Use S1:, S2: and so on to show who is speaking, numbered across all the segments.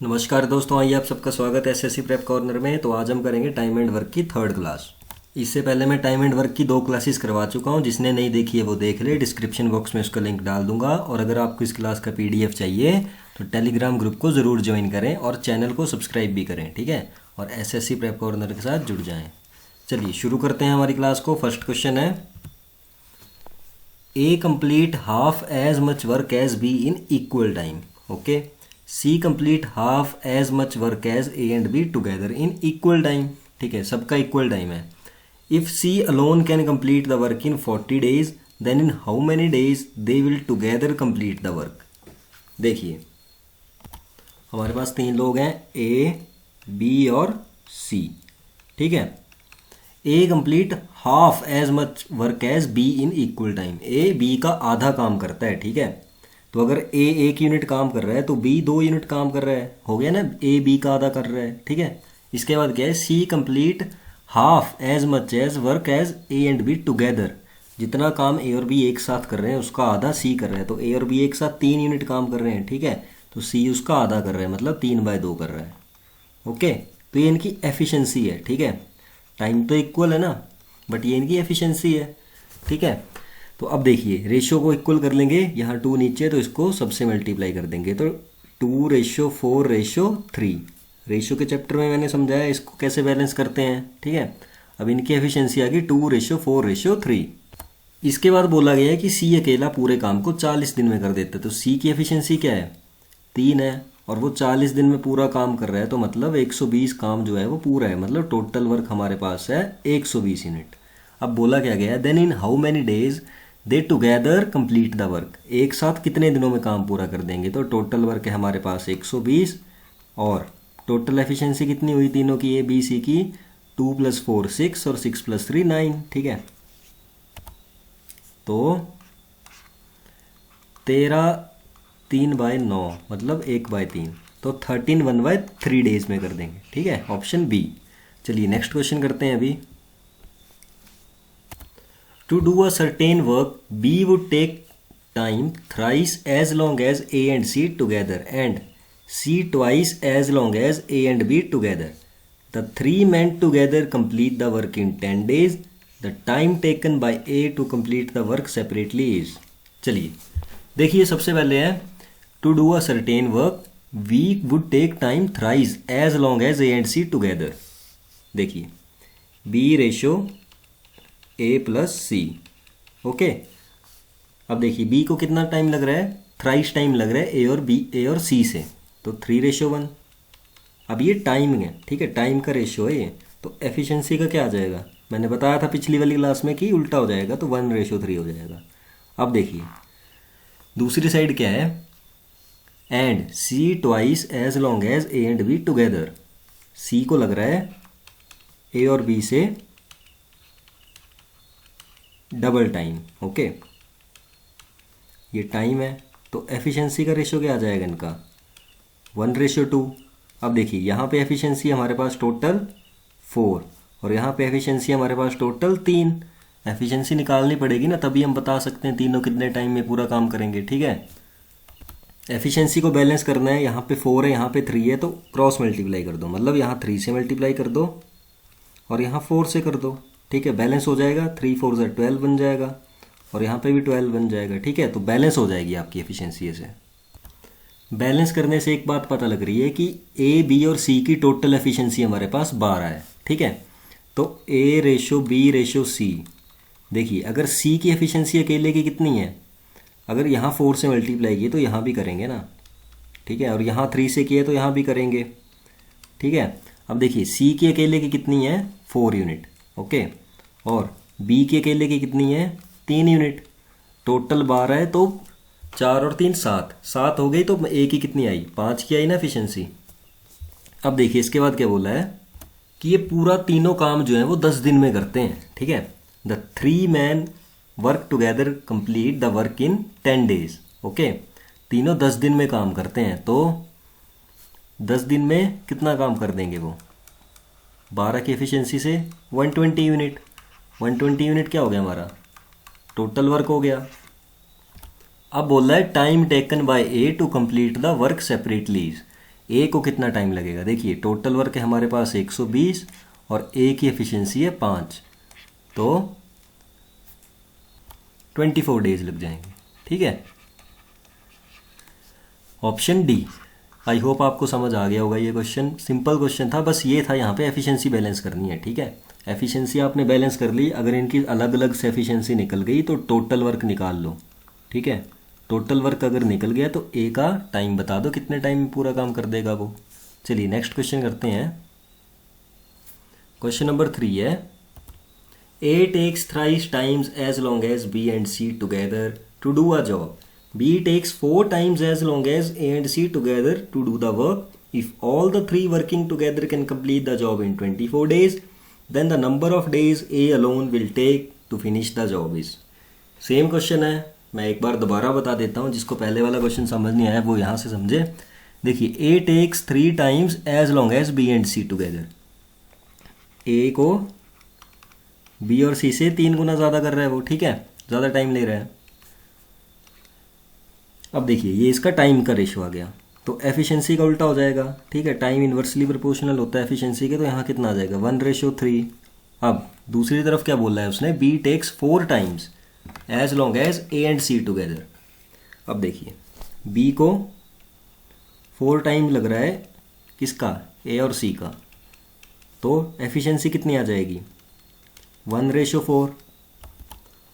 S1: नमस्कार दोस्तों, आइए आप सबका स्वागत है एसएससी प्रेप कॉर्नर में। तो आज हम करेंगे टाइम एंड वर्क की थर्ड क्लास। इससे पहले मैं टाइम एंड वर्क की 2 क्लासेस करवा चुका हूं। जिसने नहीं देखी है वो देख ले, डिस्क्रिप्शन बॉक्स में उसका लिंक डाल दूंगा। और अगर आपको इस क्लास का पीडीएफ चाहिए तो टेलीग्राम ग्रुप को ज़रूर ज्वाइन करें और चैनल को सब्सक्राइब भी करें, ठीक है। और एसएससी प्रेप कॉर्नर के साथ जुड़ जाएँ। चलिए शुरू करते हैं हमारी क्लास को। फर्स्ट क्वेश्चन है, A complete half as much work as B in equal time. Okay, C complete half as much work as A and B together in equal time. ठीक है, सबका इक्वल टाइम है। If C alone can complete the work in 40 days, then in how many days they will together complete the work. देखिए हमारे पास 3 लोग हैं, A B और C. ठीक है, A complete half as much work as B in equal time. A B का आधा काम करता है, ठीक है। तो अगर ए 1 यूनिट काम कर रहा है तो बी 2 यूनिट काम कर रहा है, हो गया ना, ए बी का आधा कर रहा है, ठीक है। इसके बाद क्या है, C complete half as much as work as A and B together. जितना काम ए और बी एक साथ कर रहे हैं उसका आधा सी कर रहा है। तो ए और बी एक साथ 3 यूनिट काम कर रहे हैं, ठीक है। तो सी उसका आधा कर रहा है, मतलब 3/2 कर रहा है। ओके, तो ये इनकी एफिशिएंसी है, ठीक है। टाइम तो इक्वल है ना, बट ये इनकी एफिशिएंसी है, ठीक है। तो अब देखिए रेशियो को इक्वल कर लेंगे, यहाँ 2 नीचे तो इसको सबसे मल्टीप्लाई कर देंगे। तो 2:4:3 रेशियो के चैप्टर में मैंने समझाया इसको कैसे बैलेंस करते हैं, ठीक है। अब इनकी एफिशिएंसी आ गई 2:4:3। इसके बाद बोला गया है कि सी अकेला पूरे काम को 40 दिन में कर देता है। तो सी की एफिशिएंसी क्या है, 3 है, और वो 40 दिन में पूरा काम कर रहा है। तो मतलब 120 काम जो है वो पूरा है, मतलब टोटल वर्क हमारे पास है 120 यूनिट। अब बोला क्या गया है, then in how many days they together complete the work. एक साथ कितने दिनों में काम पूरा कर देंगे। तो टोटल वर्क है हमारे पास 120, और टोटल एफिशिएंसी कितनी हुई तीनों की, ए बी सी की, 2 + 4 6 और 6 + 3 9, ठीक है। तो 13 3/9 मतलब 1/3। तो 13 1/3 डेज में कर देंगे, ठीक है, ऑप्शन बी। चलिए नेक्स्ट क्वेश्चन करते हैं अभी। To do a certain work B would take time thrice as long as A and C together and C twice as long as A and B together. The 3 men together complete the work in 10 days. The time taken by A to complete the work separately is। चलिए देखिए, सबसे पहले है to do a certain work we would take time thrice as long as A and C together. देखिए B/A+C। Okay, अब देखिए B को कितना टाइम लग रहा है, थ्राइस टाइम लग रहा है ए और सी से। तो 3:1। अब ये टाइमिंग है, ठीक है, टाइम का रेशियो है ये। तो एफिशिएंसी का क्या आ जाएगा, मैंने बताया था पिछली वाली क्लास में कि उल्टा हो जाएगा, तो 1:3 हो जाएगा। अब देखिए दूसरी साइड क्या है, and C twice as long as A and B together. C को लग रहा है ए और बी से डबल टाइम। ओके, ये टाइम है, तो एफिशिएंसी का रेशियो क्या आ जाएगा इनका, 1:2। अब देखिए यहाँ पे एफिशिएंसी हमारे पास टोटल 4 और यहाँ पे एफिशिएंसी हमारे पास टोटल 3। एफिशिएंसी निकालनी पड़ेगी ना, तभी हम बता सकते हैं तीनों कितने टाइम में पूरा काम करेंगे, ठीक है। एफिशिएंसी को बैलेंस करना है, यहाँ पे 4 है, यहाँ पे 3 है, तो क्रॉस मल्टीप्लाई कर दो, मतलब यहाँ 3 से मल्टीप्लाई कर दो और यहाँ 4 से कर दो, ठीक है। बैलेंस हो जाएगा, 3 4 12 बन जाएगा, और यहाँ पे भी 12 बन जाएगा, ठीक है। तो बैलेंस हो जाएगी आपकी एफिशिएंसी से। बैलेंस करने से एक बात पता लग रही है कि ए बी और सी की टोटल एफिशिएंसी हमारे पास 12 है, ठीक है। तो A/B/C। देखिए अगर सी की एफिशिएंसी अकेले की कितनी है, अगर यहाँ 4 से मल्टीप्लाई किए तो यहाँ भी करेंगे ना, ठीक है, और यहाँ 3 से किए तो यहाँ भी करेंगे, ठीक है। अब देखिए सी की अकेले की कितनी है, 4 यूनिट, ओके, और बी की अकेले की कितनी है, 3 यूनिट। टोटल 12 है, तो 4 और 3 7 हो गई, तो ए की कितनी आई, 5 की आई ना एफिशिएंसी। अब देखिए इसके बाद क्या बोला है कि ये पूरा तीनों काम जो है वो 10 दिन में करते हैं, ठीक है। The 3 men work together complete the work in 10 days। Okay, तीनों 10 दिन में काम करते हैं, तो 10 दिन में कितना काम कर देंगे वो, 12 की एफिशिएंसी से 120 यूनिट। 120 यूनिट क्या हो गया हमारा, टोटल वर्क हो गया। अब बोल रहा है time taken by A to complete the work separately. A को कितना टाइम लगेगा, देखिए टोटल वर्क है हमारे पास 120 और ए की एफिशिएंसी है 5, तो 24 डेज लग जाएंगे। ठीक है, ऑप्शन डी। आई होप आपको समझ आ गया होगा। ये क्वेश्चन सिंपल क्वेश्चन था, बस ये था यहाँ पे एफिशिएंसी बैलेंस करनी है। ठीक है, एफिशिएंसी आपने बैलेंस कर ली, अगर इनकी अलग अलग से एफिशिएंसी निकल गई तो टोटल वर्क निकाल लो। ठीक है, टोटल वर्क अगर निकल गया तो ए का टाइम बता दो कितने टाइम में पूरा काम कर देगा वो। चलिए नेक्स्ट क्वेश्चन करते हैं। क्वेश्चन नंबर 3 है, A takes thrice times as long as B and C together to do a job. B takes 4 times as long as A and C together to do the work. If all the 3 working together can complete the job in 24 days, then the number of days A alone will take to finish the job is. Same question है, मैं एक बार दोबारा बता देता हूँ, जिसको पहले वाला क्वेश्चन समझ नहीं आया वो यहाँ से समझे। देखिए A takes 3 times as long as B and C together. A को B और C से 3 गुना ज़्यादा कर रहा है वो। ठीक है, ज़्यादा टाइम ले रहा है। अब देखिए ये इसका टाइम का रेशो आ गया, तो एफिशिएंसी का उल्टा हो जाएगा। ठीक है, टाइम इन्वर्सली प्रोपोर्शनल होता है एफिशिएंसी के, तो यहाँ कितना आ जाएगा 1:3। अब दूसरी तरफ क्या बोल रहा है उसने, B takes 4 times as long as A and C together. अब देखिए बी को 4 टाइम लग रहा है किसका, ए और सी का, तो एफिशिएंसी कितनी आ जाएगी 1:4।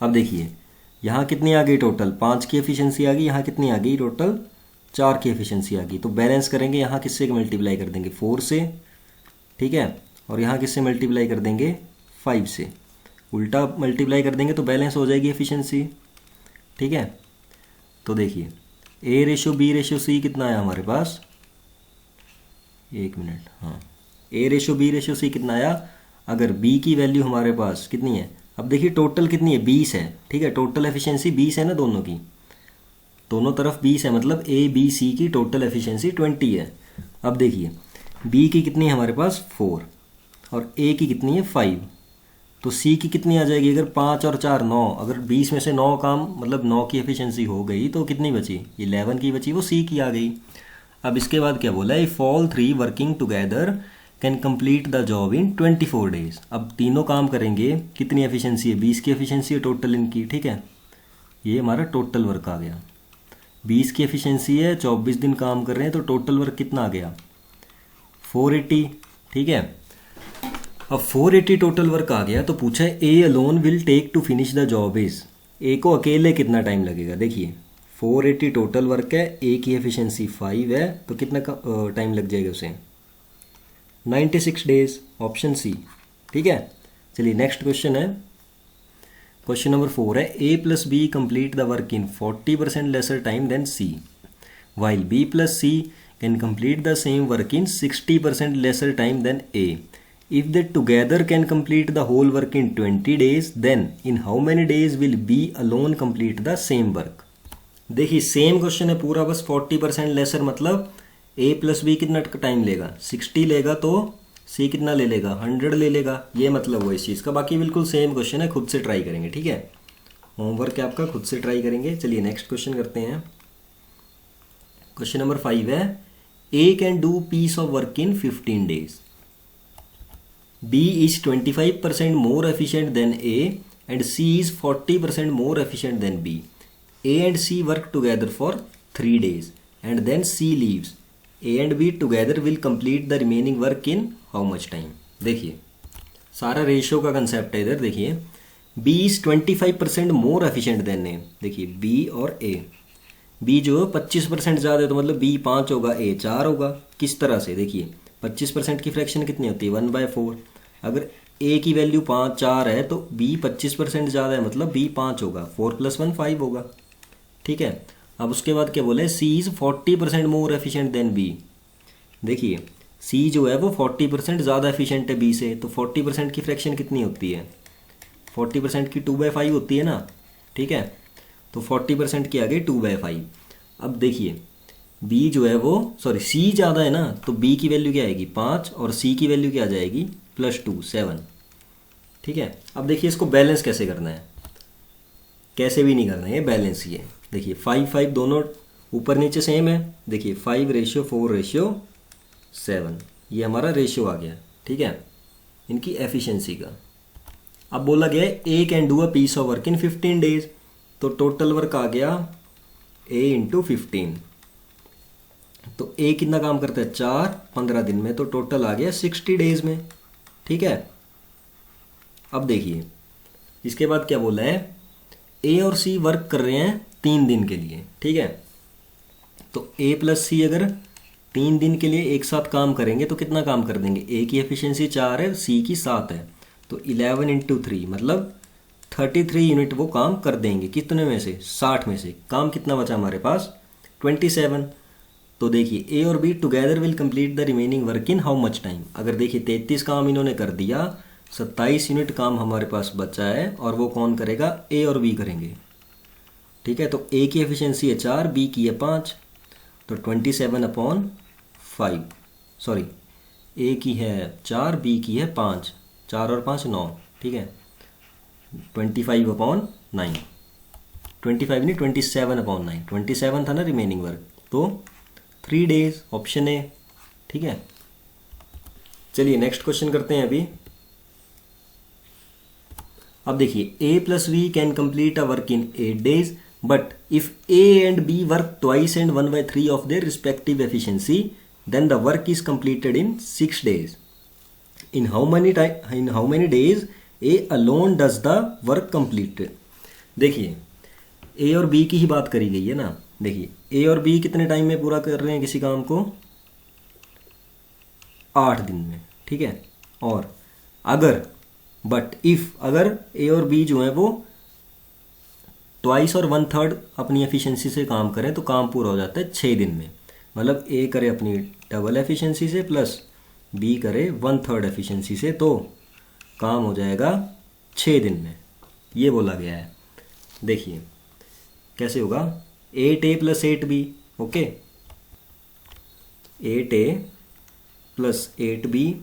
S1: अब देखिए यहाँ कितनी आ गई, टोटल 5 की एफिशिएंसी आ गई, यहाँ कितनी आ गई टोटल 4 की एफिशिएंसी आ गई। तो बैलेंस करेंगे, यहाँ किससे मल्टीप्लाई कर देंगे 4 से। ठीक है, और यहाँ किससे मल्टीप्लाई कर देंगे 5 से। उल्टा मल्टीप्लाई कर देंगे तो बैलेंस हो जाएगी एफिशिएंसी। ठीक है, तो देखिए A/B/C कितना आया हमारे पास, 1 मिनट, हाँ A/B/C कितना आया, अगर B की वैल्यू हमारे पास कितनी है, अब देखिए टोटल कितनी है 20 है। ठीक है, टोटल एफिशिएंसी 20 है ना, दोनों की, दोनों तरफ 20 है, मतलब A B C की टोटल एफिशिएंसी 20 है। अब देखिए B की कितनी है हमारे पास 4 और A की कितनी है 5, तो C की कितनी आ जाएगी, अगर 5 और 4 9, अगर 20 में से 9 काम मतलब 9 की एफिशिएंसी हो गई तो कितनी बची 11 की बची, वो C की आ गई। अब इसके बाद क्या बोला है, if all 3 working together can complete the job in 24 days. अब तीनों काम करेंगे, कितनी एफिशिएंसी है 20 की एफिशिएंसी है टोटल इनकी। ठीक है, ये हमारा टोटल वर्क आ गया, 20 की एफिशिएंसी है, 24 दिन काम कर रहे हैं, तो टोटल वर्क कितना आ गया 480। ठीक है, अब 480 टोटल वर्क आ गया, तो पूछा है A alone will take to finish the job is. A को अकेले कितना टाइम लगेगा, देखिए 480 टोटल वर्क है, ए की एफिशिएंसी 5 है, तो कितना टाइम लग जाएगा उसे 96 डेज, ऑप्शन सी। ठीक है, चलिए नेक्स्ट क्वेश्चन है। क्वेश्चन नंबर 4 है, A+B complete the work in 40% lesser time than C, while B+C can complete the same work in 60% lesser time than A. If they together can complete the whole work in 20 days, then in how many days will B alone complete the same work? देखिए same question है पूरा, बस 40% laser मतलब A+B कितना time लेगा 60 लेगा, तो C कितना ले लेगा 100 ले लेगा, ये मतलब वो इस चीज़ का। बाकी बिल्कुल सेम क्वेश्चन है, खुद से ट्राई करेंगे। ठीक है, होमवर्क है आपका, खुद से ट्राई करेंगे। चलिए नेक्स्ट क्वेश्चन करते हैं। क्वेश्चन नंबर 5 है, A can do piece of work in 15 days, B is 25% more efficient than A and C is 40% more efficient than B. A and C work together for 3 days and then C leaves. A and B together will complete the remaining work in how much time? देखिए सारा ratio का concept है इधर। देखिए B is 25% more efficient than A. देखिए B और A, B जो 25% ज़्यादा है, तो मतलब B 5 होगा A 4 होगा। किस तरह से, देखिए 25% की फ्रैक्शन कितनी होती है 1/4। अगर A की वैल्यू 4 है तो B 25% ज़्यादा है, मतलब B 5 होगा, 4 + 1 5 होगा। ठीक है, अब उसके बाद क्या बोले, C is 40% more efficient then B। देखिए C जो है वो 40% ज़्यादा एफिशिएंट है B से, तो 40% की फ्रैक्शन कितनी होती है 40% की 2/5 होती है ना। ठीक है, तो 40% की आ गई 2/5। अब देखिए B जो है वो C ज़्यादा है ना, तो B की वैल्यू क्या आएगी 5 और C की वैल्यू क्या आ जाएगी +2 7। ठीक है, अब देखिए इसको बैलेंस कैसे करना है, कैसे भी नहीं करना है, ये बैलेंस ही है। देखिए 5 5 दोनों ऊपर नीचे सेम है। देखिए 5/4/4 7, ये हमारा रेशियो आ गया, ठीक है, इनकी एफिशिएंसी का। अब बोला गया है A can do a piece of work in 15 days, तो टोटल वर्क आ गया ए इंटू 15। तो ए कितना काम करता है 4, 15 दिन में, तो टोटल आ गया 60 डेज में, ठीक है। अब देखिए इसके बाद क्या बोला है, ए और सी वर्क कर रहे हैं 3 दिन के लिए, ठीक है। तो ए प्लस सी अगर 3 दिन के लिए एक साथ काम करेंगे तो कितना काम कर देंगे, ए की एफिशिएंसी 4 है, सी की 7 है, तो 11 इंटू 3 मतलब 33 यूनिट वो काम कर देंगे। कितने में से, 60 में से। काम कितना बचा हमारे पास, 27। तो देखिए ए और be together will complete the remaining work in how much time. अगर देखिए 33 काम इन्होंने कर दिया, 27 यूनिट काम हमारे पास बचा है, और वो कौन करेगा, ए और बी करेंगे, ठीक है। तो ए की एफिशिएंसी है 4, बी की है 5, तो 27/5, सॉरी ए की है 4, बी की है 5, 4 और 5 9, ठीक है, 25/9, 25 नहीं 27/9, 27 था ना रिमेनिंग वर्क, तो 3 डेज, ऑप्शन ए, ठीक है। चलिए नेक्स्ट क्वेश्चन करते हैं अभी। अब देखिए A plus B can complete a work in 8 days, but if A and B work twice and 1/3 of their respective efficiency, then the work is completed in 6 days. In how many days A alone does the work completed. देखिए A और B की ही बात करी गई है ना। देखिए A और बी कितने टाइम में पूरा कर रहे हैं किसी काम को, 8 दिन में, ठीक है। और अगर बट इफ अगर ए और बी जो है वो ट्वाइस और 1/3 अपनी एफिशिएंसी से काम करें तो काम पूरा हो जाता है 6 दिन में। मतलब ए करे अपनी डबल एफिशिएंसी से प्लस बी करे 1/3 एफिशिएंसी से, तो काम हो जाएगा 6 दिन में, ये बोला गया है। देखिए कैसे होगा, 8A + 8B, okay, 8A + 8B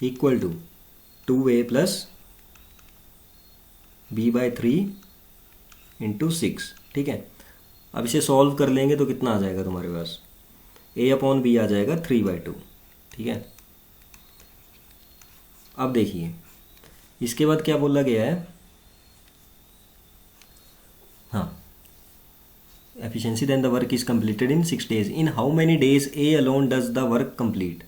S1: equal to 2A + B/3 into 6, ठीक है। अब इसे सॉल्व कर लेंगे तो कितना आ जाएगा तुम्हारे पास, A/B आ जाएगा 3/2, ठीक है। अब देखिए इसके बाद क्या बोला गया है, हाँ, efficiency then the work is completed in 6 days. In how many days A alone does the work complete.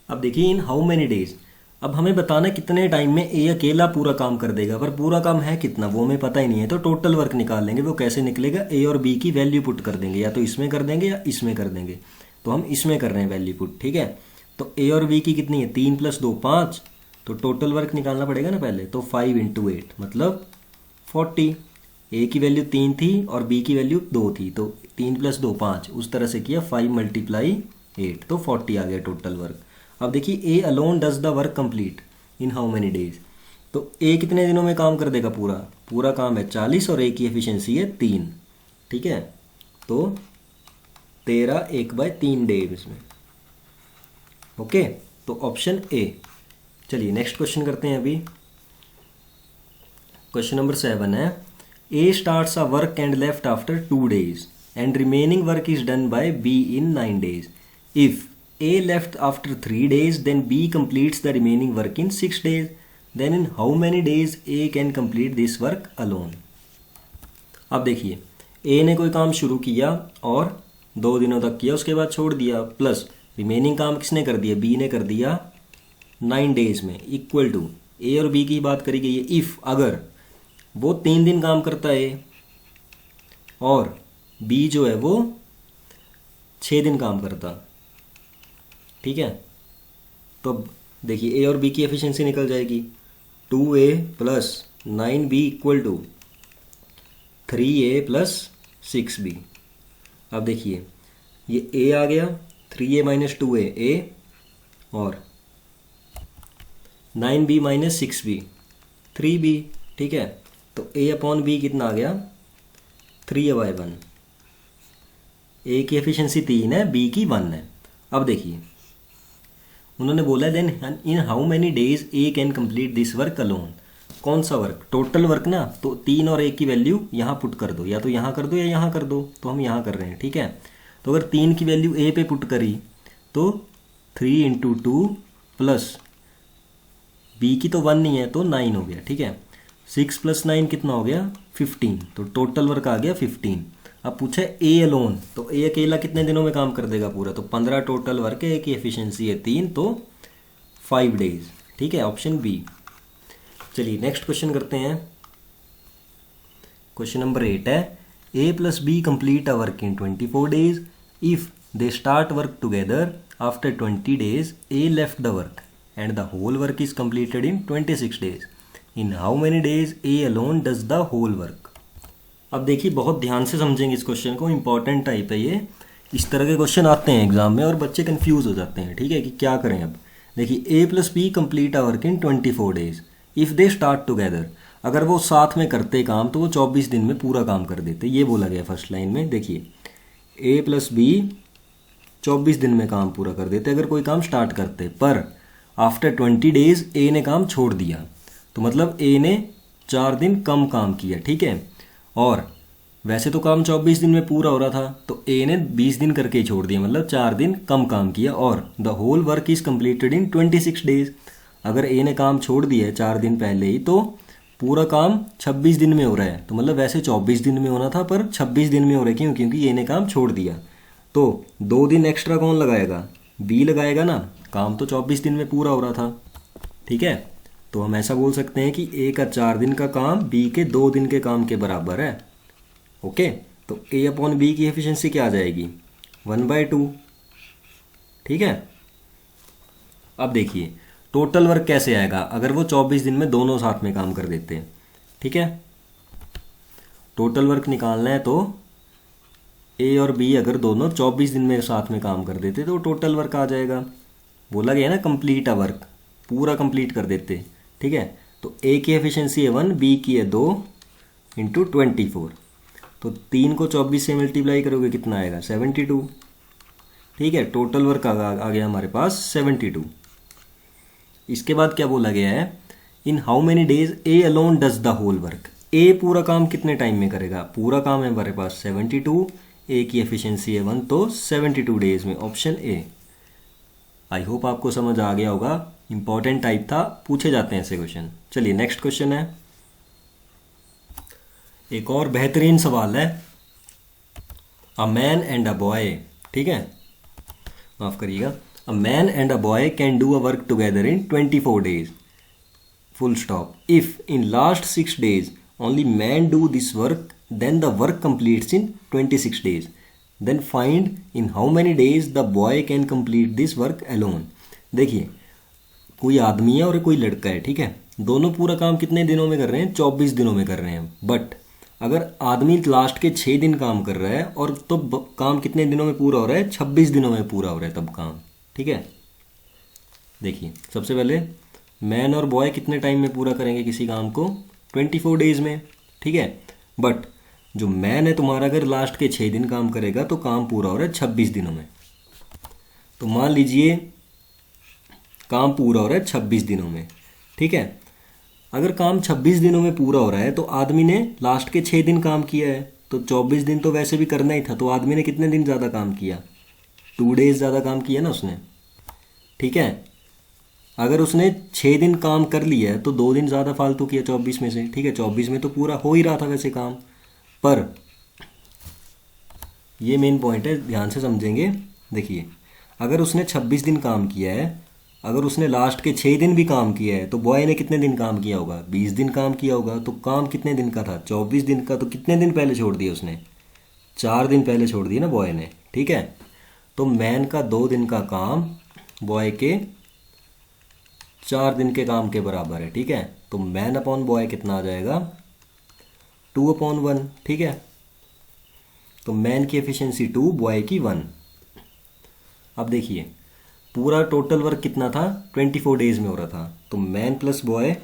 S1: अब देखिए इन हाउ मेनी डेज, अब हमें बताना कितने टाइम में ए अकेला पूरा काम कर देगा, पर पूरा काम है कितना वो हमें पता ही नहीं है। तो टोटल वर्क निकाल लेंगे, वो कैसे निकलेगा, ए और बी की वैल्यू पुट कर देंगे, या तो इसमें कर देंगे या इसमें कर देंगे। तो हम इसमें कर रहे हैं वैल्यू पुट, ठीक है। तो ए और बी की कितनी है, 3 + 2 5, तो टोटल वर्क निकालना पड़ेगा ना पहले, तो 5 × 8 मतलब 40। ए की वैल्यू 3 थी और बी की वैल्यू 2 थी, तो 3 + 2 5, उस तरह से किया, 5 × 8 तो 40 आ गया टोटल वर्क। अब देखिए ए alone does the work complete in how many days, तो ए कितने दिनों में काम कर देगा, पूरा काम है 40 और ए की एफिशिएंसी है 3, ठीक है। तो 13 1/3 डे इसमें, ओके। तो ऑप्शन ए। चलिए नेक्स्ट क्वेश्चन करते हैं अभी। क्वेश्चन नंबर 7 है, A starts a work and left after 2 days and remaining work is done by B in 9 days. If A left after 3 days, then B completes the remaining work in 6 days. Then in how many days A can complete this work alone? अब देखिए A ने कोई काम शुरू किया और 2 दिनों तक किया, उसके बाद छोड़ दिया, प्लस रिमेनिंग काम किसने कर दिया, B ने कर दिया 9 डेज में, इक्वल टू A और B की बात करी गई है। इफ़ अगर वो 3 दिन काम करता है और B जो है वो 6 दिन काम करता, ठीक है। तो देखिए ए और बी की एफिशिएंसी निकल जाएगी, 2A + 9B equal to 3A + 6B। अब देखिए ये A आ गया, 3A - 2A A, और 9B - 6B 3B, ठीक है। तो A/B कितना आ गया, 3/1। A की एफिशिएंसी 3 है, B की 1 है। अब देखिए उन्होंने बोला then in how many days A can complete this work alone. कौन सा वर्क, टोटल वर्क ना, तो 3 और 1 की वैल्यू यहाँ पुट कर दो, या तो यहाँ कर दो या यहाँ कर दो, तो हम यहाँ कर रहे हैं, ठीक है। तो अगर 3 की वैल्यू ए पे पुट करी तो 3 × 2 प्लस बी की तो 1 नहीं है तो 9 हो गया, ठीक है। 6 + 9 कितना हो गया 15, तो टोटल वर्क आ गया 15। अब पूछा है ए अलोन, तो ए अकेला कितने दिनों में काम कर देगा पूरा, तो 15 टोटल वर्क है, ए की एफिशिएंसी है 3, तो 5 डेज, ठीक है, ऑप्शन बी। चलिए नेक्स्ट क्वेश्चन करते हैं। क्वेश्चन नंबर 8 है A + B complete a work in 24 days if they start work together after 20 days A left the work and the whole work is completed in 26 days. In how many days A alone does the whole work. अब देखिए बहुत ध्यान से समझेंगे इस question को, important type है ये। इस तरह के क्वेश्चन आते हैं एग्जाम में और बच्चे कंफ्यूज हो जाते हैं, ठीक है, कि क्या करें। अब देखिए A + B complete a work in 24 days if they start together, अगर वो साथ में करते काम तो वो 24 दिन में पूरा काम कर देते, ये बोला गया फर्स्ट लाइन में। देखिए ए + बी 24 दिन में काम पूरा कर देते अगर कोई काम स्टार्ट करते, पर आफ्टर 20 डेज ए ने काम छोड़ दिया, तो मतलब ए ने 4 दिन कम काम किया, ठीक है। और वैसे तो काम 24 दिन में पूरा हो रहा था, तो ए ने 20 दिन करके ही छोड़ दिया, मतलब 4 दिन कम काम किया। और the whole work is completed in 26 days, अगर ए ने काम छोड़ दिया है 4 दिन पहले ही, तो पूरा काम 26 दिन में हो रहा है, तो मतलब वैसे 24 दिन में होना था पर 26 दिन में हो रहा है, क्यों, क्योंकि ए ने काम छोड़ दिया। तो 2 दिन एक्स्ट्रा कौन लगाएगा, बी लगाएगा ना, काम तो 24 दिन में पूरा हो रहा था, ठीक है। तो हम ऐसा बोल सकते हैं कि ए का 4 दिन का काम बी के 2 दिन के काम के बराबर है, ओके। तो A/B की एफिशिएंसी क्या आ जाएगी 1/2, ठीक है। अब देखिए टोटल वर्क कैसे आएगा अगर वो 24 दिन में दोनों साथ में काम कर देते हैं, ठीक है। टोटल वर्क निकालना है तो ए और बी अगर दोनों 24 दिन में साथ में काम कर देते तो टोटल वर्क आ जाएगा। बोला गया ना कंप्लीट अ वर्क, पूरा कंप्लीट कर देते, ठीक है। तो ए की एफिशिएंसी है 1, बी की है 2 × 24, तो 3 को 24 से मल्टीप्लाई करोगे कितना आएगा 72, ठीक है। टोटल वर्क आ गया हमारे पास 72। इसके बाद क्या बोला गया है, in how many days A alone does the whole work, A पूरा काम कितने टाइम में करेगा, पूरा काम है हमारे पास 72, ए की एफिशिएंसी है 1, तो 72 डेज में, ऑप्शन ए। आई होप आपको समझ आ गया होगा, इंपॉर्टेंट टाइप था, पूछे जाते हैं ऐसे क्वेश्चन। चलिए नेक्स्ट क्वेश्चन है, एक और बेहतरीन सवाल है, a man and a boy, ठीक है, माफ करिएगा, a man and a boy can do a work together in 24 days full stop if in last 6 days only man do this work then the work completes in 26 days, then find in how many days the boy can complete this work alone. देखिए कोई आदमी है और कोई लड़का है, ठीक है, दोनों पूरा काम कितने दिनों में कर रहे हैं 24 दिनों में कर रहे हैं, बट अगर आदमी लास्ट के 6 दिन काम कर रहा है और तो काम कितने दिनों में पूरा हो रहा है 26 दिनों में पूरा हो रहा है तब काम, ठीक है। देखिए सबसे पहले मैन और बॉय कितने टाइम में पूरा करेंगे किसी काम को 24 डेज में, ठीक है। बट जो मैन है तुम्हारा अगर लास्ट के 6 दिन काम करेगा तो काम पूरा हो रहा है 26 दिनों में। तो मान लीजिए काम पूरा हो रहा है 26 दिनों में, ठीक है। अगर काम 26 दिनों में पूरा हो रहा है तो आदमी ने लास्ट के 6 दिन काम किया है, तो 24 दिन तो वैसे भी करना ही था, तो आदमी ने कितने दिन ज़्यादा काम किया 2 डेज ज़्यादा काम किया ना उसने, ठीक है। अगर उसने 6 दिन काम कर लिया है तो 2 दिन ज़्यादा फालतू किया 24 में से, ठीक है। 24 में तो पूरा हो ही रहा था वैसे काम, पर ये मेन पॉइंट है, ध्यान से समझेंगे। देखिए अगर उसने 26 दिन काम किया है, अगर उसने लास्ट के 6 दिन भी काम किया है, तो बॉय ने कितने दिन काम किया होगा 20 दिन काम किया होगा, तो काम कितने दिन का था 24 दिन का, तो कितने दिन पहले छोड़ दिया उसने 4 दिन पहले छोड़ दिया ना बॉय ने, ठीक है। तो मैन का 2 दिन का काम बॉय के 4 दिन के काम के बराबर है, ठीक है। तो मैन अपॉन बॉय कितना आ जाएगा 2/1, ठीक है। तो मैन की एफिशिएंसी 2, बॉय की 1। अब देखिए पूरा टोटल वर्क कितना था 24 डेज में हो रहा था, तो मैन प्लस बॉय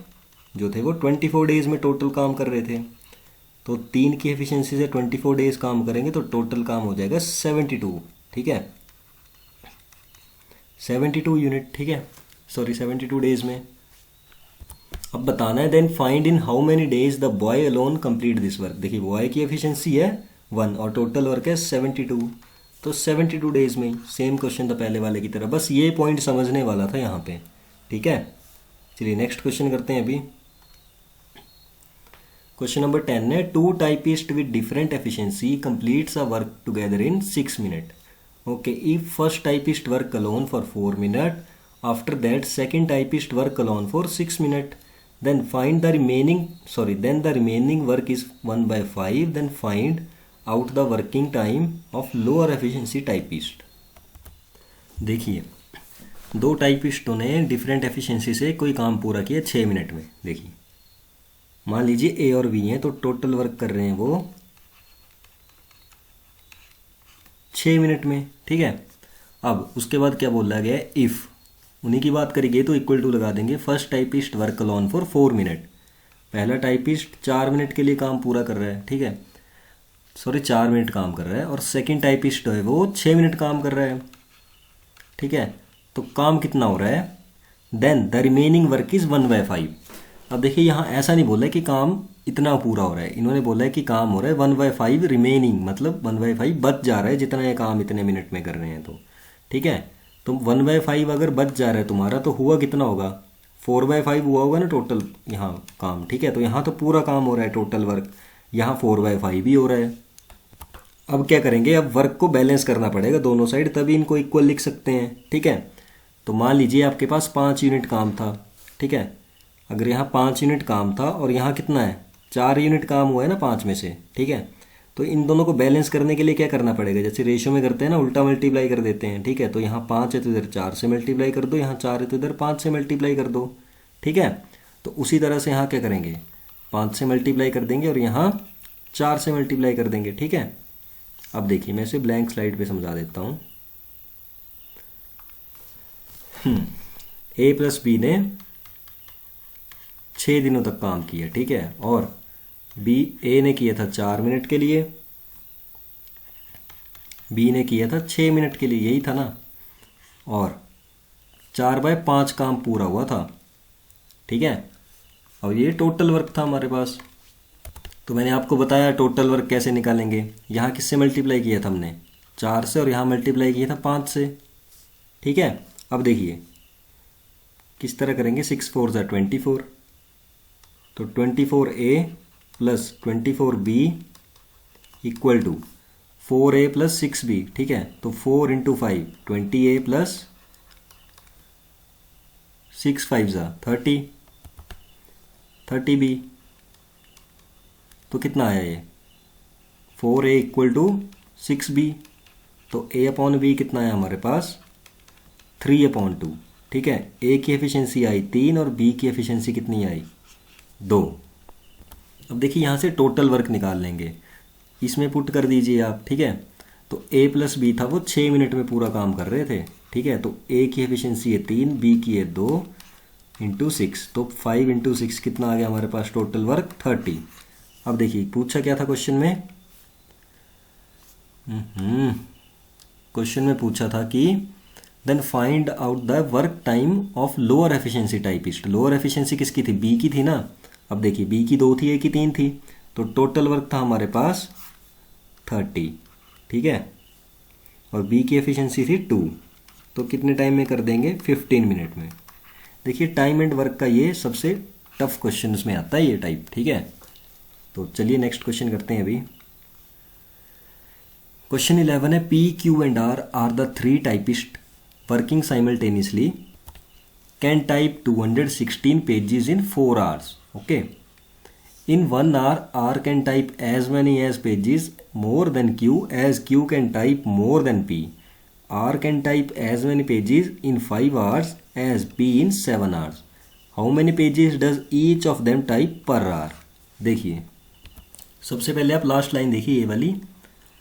S1: जो थे वो 24 डेज में टोटल काम कर रहे थे, तो 3 की एफिशिएंसी से 24 डेज काम करेंगे तो टोटल काम हो जाएगा 72, ठीक है, 72 यूनिट, ठीक है, सॉरी 72 डेज में। अब बताना है then find in how many days the boy alone complete this work. देखिए बॉय की एफिशिएंसी है 1 और टोटल वर्क है 72, तो 72 डेज में ही, सेम क्वेश्चन था पहले वाले की तरह, बस ये पॉइंट समझने वाला था यहाँ पे, ठीक है। चलिए नेक्स्ट क्वेश्चन करते हैं अभी। क्वेश्चन नंबर 10 है, 2 typist with different efficiency completes a work together in 6 minute. Okay, if first typist work alone for 4 minute, after that second typist work alone for 6 minute, then find the remaining, then the remaining work is 1/5, then find out the working time of lower efficiency typist। देखिए, दो टाइपिस्टों ने different efficiency से कोई काम पूरा किया 6 minute में। देखिए, मान लीजिए ए और बी हैं, तो टोटल वर्क कर रहे हैं वो 6 मिनट में, ठीक है। अब उसके बाद क्या बोला गया है, इफ़ उन्हीं की बात करेंगे तो इक्वल टू लगा देंगे, first typist work alone for 4 minute, पहला टाइपिस्ट 4 मिनट के लिए काम पूरा कर रहा है, ठीक है, 4 मिनट काम कर रहा है, और सेकंड टाइपिस्ट है वो 6 मिनट काम कर रहा है, ठीक है। तो काम कितना हो रहा है, then the remaining work is 1/5। अब देखिए, यहाँ ऐसा नहीं बोला है कि काम इतना पूरा हो रहा है, इन्होंने बोला है कि काम हो रहा है 1/5 रिमेनिंग, मतलब 1/5 बच जा रहा है, जितना ये काम इतने मिनट में कर रहे हैं, तो ठीक है। तो 1/5 अगर बच जा रहा है तुम्हारा, तो हुआ कितना होगा, 4/5 हुआ होगा ना टोटल यहाँ काम, ठीक है। तो यहाँ तो पूरा काम हो रहा है टोटल वर्क, यहाँ 4/5 भी हो रहा है। अब क्या करेंगे, अब वर्क को बैलेंस करना पड़ेगा दोनों साइड, तभी इनको इक्वल लिख सकते हैं, ठीक है। तो मान लीजिए आपके पास 5 यूनिट काम था, ठीक है। अगर यहाँ 5 यूनिट काम था और यहाँ कितना है, 4 यूनिट काम हुआ है ना 5 में से, ठीक है। तो इन दोनों को बैलेंस करने के लिए क्या करना पड़ेगा, जैसे रेशियो में करते हैं ना, उल्टा मल्टीप्लाई कर देते हैं, ठीक है। तो यहाँ 5 है तो इधर 4 से मल्टीप्लाई कर दो, यहाँ 4 है तो इधर 5 से मल्टीप्लाई कर दो, ठीक है। तो उसी तरह से यहाँ क्या करेंगे, 5 से मल्टीप्लाई कर देंगे और यहाँ 4 से मल्टीप्लाई कर देंगे, ठीक है। अब देखिए, मैं इसे ब्लैंक स्लाइड पे समझा देता हूँ। ए प्लस बी ने 6 दिनों तक काम किया, ठीक है, और ए ने किया था 4 मिनट के लिए, बी ने किया था 6 मिनट के लिए, यही था ना, और 4/5 काम पूरा हुआ था, ठीक है। और ये टोटल वर्क था हमारे पास। तो मैंने आपको बताया टोटल वर्क कैसे निकालेंगे, यहाँ किससे मल्टीप्लाई किया था हमने, 4 से, और यहाँ मल्टीप्लाई किया था 5 से, ठीक है। अब देखिए किस तरह करेंगे, 6 4 ज़ा 24, तो 24A plus 24B equal to 4A plus 6B, ठीक है। तो 4 × 5 20A प्लस 6 5 ज़ा 30, 30B, तो कितना आया ये, 4A इक्वल टू 6B, तो A/B कितना है हमारे पास, 3/2, ठीक है। A की एफिशिएंसी आई 3 और B की एफिशिएंसी कितनी आई, 2। अब देखिए, यहाँ से टोटल वर्क निकाल लेंगे, इसमें पुट कर दीजिए आप, ठीक है। तो A प्लस बी था वो 6 मिनट में पूरा काम कर रहे थे, ठीक है। तो A की एफिशिएंसी है 3, B की है 2 × 6, तो 5 × 6 कितना आ गया हमारे पास टोटल वर्क, 30। अब देखिए पूछा क्या था क्वेश्चन में, क्वेश्चन में पूछा था कि then find out the work time of lower efficiency typist. Lower efficiency किसकी थी, बी की थी ना। अब देखिए, बी की 2 थी, ए की 3 थी, तो टोटल वर्क था हमारे पास 30, ठीक है, और बी की एफिशिएंसी थी 2, तो कितने टाइम में कर देंगे, 15 मिनट में। देखिए, टाइम एंड वर्क का ये सबसे टफ क्वेश्चन में आता है ये टाइप, ठीक है। तो चलिए नेक्स्ट क्वेश्चन करते हैं अभी। क्वेश्चन 11 है, P, Q and R are the 3 typist working simultaneously can type 216 pages in 4 hours। Okay, in 1 hour R can type as many as pages more than Q as Q can type more than P। R can type as many pages in 5 hours as P in 7 hours। How many pages does each of them type per hour। देखिए, सबसे पहले आप last line देखिए ये वाली,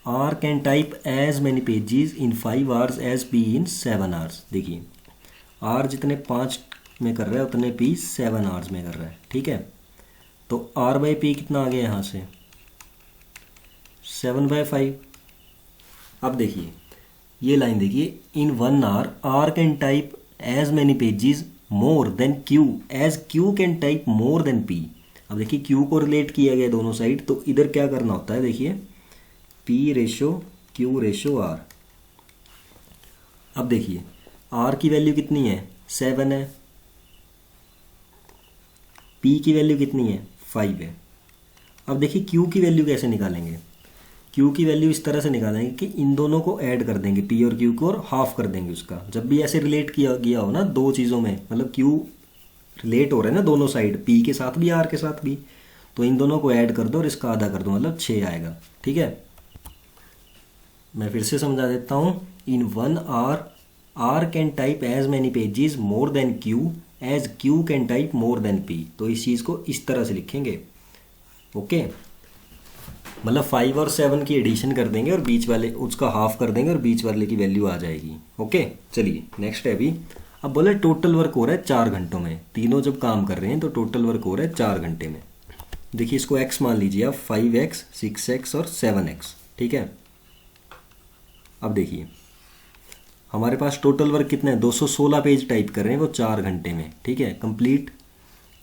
S1: R can type as many pages in 5 hours as P in 7 hours। देखिए, R जितने 5 में कर रहा है उतने P 7 hours में कर रहा है, ठीक है। तो R/P कितना आ गया यहाँ से, 7/5। अब देखिए ये लाइन देखिए, इन 1 hour R can type as many pages more than Q as Q can type more than P। अब देखिए Q को रिलेट किया गया दोनों साइड, तो इधर क्या करना होता है, देखिए P/Q/R, अब देखिए आर की वैल्यू कितनी है, 7 है, पी की वैल्यू कितनी है, 5 है। अब देखिए क्यू की वैल्यू कैसे निकालेंगे, क्यू की वैल्यू इस तरह से निकालेंगे कि इन दोनों को ऐड कर देंगे, पी और क्यू को, और हाफ कर देंगे उसका। जब भी ऐसे रिलेट किया गया हो ना दो चीज़ों में, मतलब क्यू रिलेट हो रहा है ना दोनों साइड, पी के साथ भी आर के साथ भी, तो इन दोनों को ऐड कर दो और इसका आधा कर दो, मतलब 6 आएगा। ठीक है, मैं फिर से समझा देता हूँ। In 1 hour R can type as many pages more than Q as Q can type more than P. तो इस चीज़ को इस तरह से लिखेंगे। ओके, मतलब 5 और 7 की एडिशन कर देंगे और बीच वाले उसका हाफ कर देंगे और बीच वाले की वैल्यू आ जाएगी। ओके, चलिए नेक्स्ट है अभी। अब बोले टोटल वर्क हो रहा है 4 घंटों में, तीनों जब काम कर रहे हैं तो टोटल वर्क हो रहा है 4 घंटे में। देखिए इसको x मान लीजिए आप, 5x 6x और 7x। ठीक है, अब देखिए हमारे पास टोटल वर्क कितना है, 216 पेज टाइप कर रहे हैं वो 4 घंटे में। ठीक है, कंप्लीट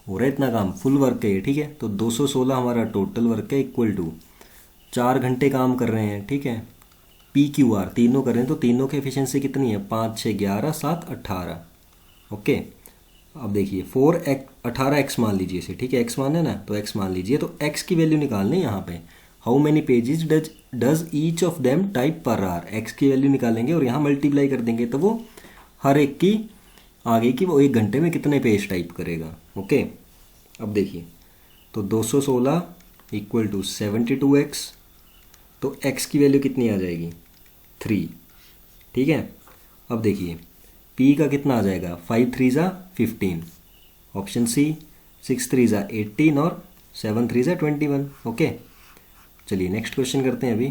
S1: हो रहा है इतना काम, फुल वर्क है ये। ठीक है, तो 216 हमारा टोटल वर्क है, इक्वल टू 4 घंटे काम कर रहे हैं। ठीक है, पी क्यू आर तीनों कर रहे हैं, तो तीनों की एफिशिएंसी कितनी है, 5 6 11 7 18। ओके, अब देखिए 18x मान लीजिए इसे। ठीक है, x मान है ना, तो x मान लीजिए, तो x की वैल्यू निकालनी है यहाँ पे। How many pages does each of them type per hour, x की वैल्यू निकालेंगे और यहाँ मल्टीप्लाई कर देंगे, तो वो हर एक की आगे की वो 1 घंटे में कितने पेज टाइप करेगा। ओके, अब देखिए तो 216 इक्वल टू 72x, तो x की वैल्यू कितनी आ जाएगी, 3। ठीक है, अब देखिए p का कितना आ जाएगा, 5 3 ज़ा 15, ऑप्शन सी। 6 3 ज़ा 18 और 7 3 ज़ा 21। ओके, चलिए नेक्स्ट क्वेश्चन करते हैं अभी।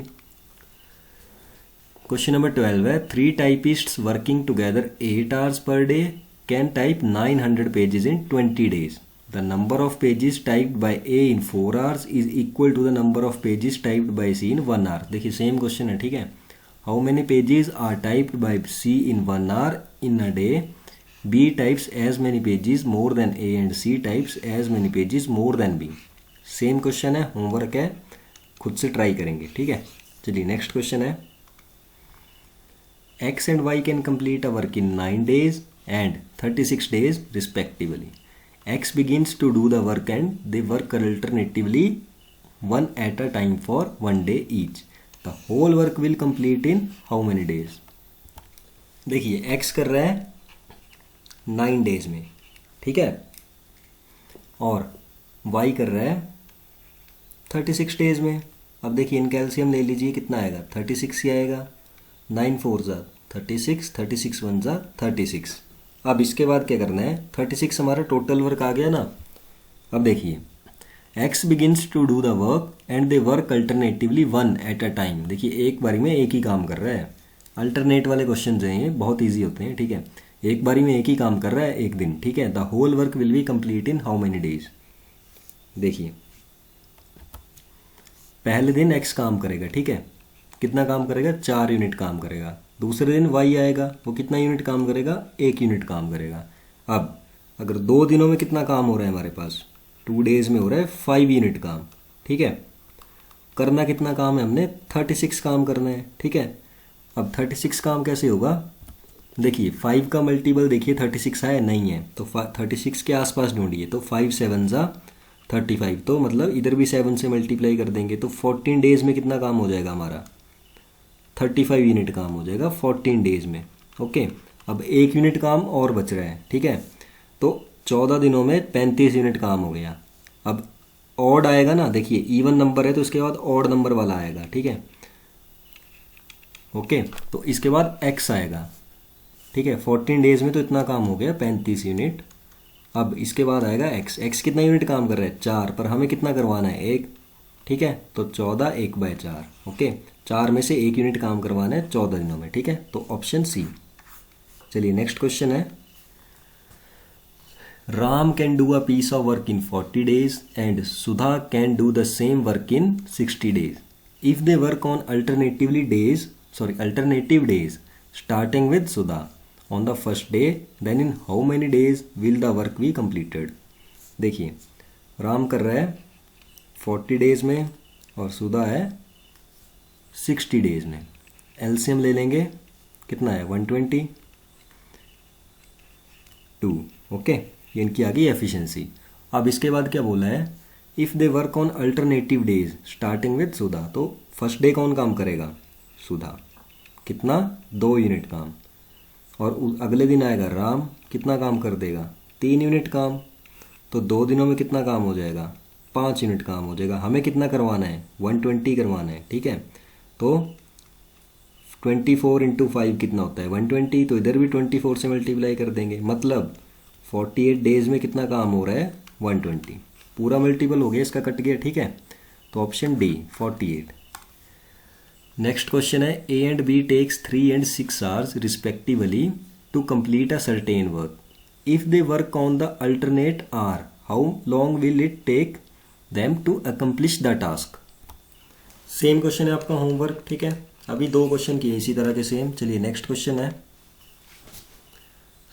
S1: क्वेश्चन नंबर 12 है, 3 typists working together 8 hours per day can type 900 pages in 20 days. The number of pages typed by A in 4 hours is equal to the number of pages typed by C in 1 hour। देखिए same question है। ठीक है, how many pages are typed by C in 1 hour in a day, B types as many pages more than A and C types as many pages more than B। Same question है, homework है, खुद से try करेंगे। ठीक है, चलिए next question है, X and Y can complete a work in 9 days and 36 days respectively। X begins to do the work and they work alternatively one at a time for 1 day each। The whole work will complete in how many days। देखिए X कर रहा है 9 days में, ठीक है, और Y कर रहा है 36 डेज में। अब देखिए इनका एलसीएम ले लीजिए, कितना आएगा, 36 ही आएगा। 9 4 ज़ा 36, 36 1 ज़ा 36। अब इसके बाद क्या करना है, 36 हमारा टोटल वर्क आ गया ना। अब देखिए X begins to do the work and they work alternatively one at a time. देखिए एक बारी में एक ही काम कर रहा है। अल्टरनेट वाले क्वेश्चन हैं ये, बहुत ईजी होते हैं। ठीक है, एक बारी में एक ही काम कर रहा है एक दिन। ठीक है, the whole work will be complete in how many days. देखिए पहले दिन X काम करेगा, ठीक है, कितना काम करेगा, 4 यूनिट काम करेगा। दूसरे दिन Y आएगा, वो कितना यूनिट काम करेगा, 1 यूनिट काम करेगा। अब अगर 2 दिनों में कितना काम हो रहा है हमारे पास, 2 डेज में हो रहा है 5 यूनिट काम। ठीक है, करना कितना काम है हमने, 36 काम करना है। ठीक है, अब 36 काम कैसे होगा, देखिए 5 का मल्टीपल देखिए 36 है, नहीं है, तो 36 के आसपास ढूंढिए। तो 5 7 ज़ा 35, तो मतलब इधर भी 7 से मल्टीप्लाई कर देंगे, तो 14 डेज में कितना काम हो जाएगा हमारा, 35 यूनिट काम हो जाएगा 14 डेज में। ओके, अब 1 यूनिट काम और बच रहा है। ठीक है, तो 14 दिनों में 35 यूनिट काम हो गया। अब ऑड आएगा ना, देखिए इवन नंबर है तो इसके बाद ऑड नंबर वाला आएगा। ठीक है, ओके, तो इसके बाद एक्स आएगा। ठीक है, 14 डेज में तो इतना काम हो गया 35 यूनिट। अब इसके बाद आएगा एक्स। एक्स कितना यूनिट काम कर रहा है, 4, पर हमें कितना करवाना है, 1। ठीक है, तो 14 1/4। ओके, 4 में से 1 यूनिट काम करवाना है 14 दिनों में। ठीक है, तो ऑप्शन सी। चलिए नेक्स्ट क्वेश्चन है, Ram can do a piece of work in 40 days and Sudha can do the same work in 60 days if they work on alternative days starting with Sudha on the first day, then in how many days will the work be completed. देखिए राम कर रहा है 40 days में और सुधा है 60 days में। LCM ले लेंगे, कितना है 122। ओके, ये इनकी आ गई एफिशिएंसी। अब इसके बाद क्या बोला है, if they work on alternative days starting with Sudha, तो फर्स्ट डे कौन काम करेगा, सुधा, कितना 2 यूनिट काम, और अगले दिन आएगा राम, कितना काम कर देगा 3 यूनिट काम, तो 2 दिनों में कितना काम हो जाएगा 5 यूनिट काम हो जाएगा। हमें कितना करवाना है 120 करवाना है, ठीक है। तो 24 × 5 कितना होता है 120, तो इधर भी 24 से मल्टीप्लाई कर देंगे, मतलब 48 डेज में कितना काम हो रहा है 120, पूरा मल्टीपल हो गया, इसका कट गया, ठीक है। तो ऑप्शन डी 48। नेक्स्ट क्वेश्चन है, A and B takes 3 and 6 hours respectively to complete a certain work. If they work on the alternate hour, how long will it take them to accomplish the task. Same question है आपका homework, ठीक है। अभी 2 question किए इसी तरह के same. चलिए नेक्स्ट क्वेश्चन है,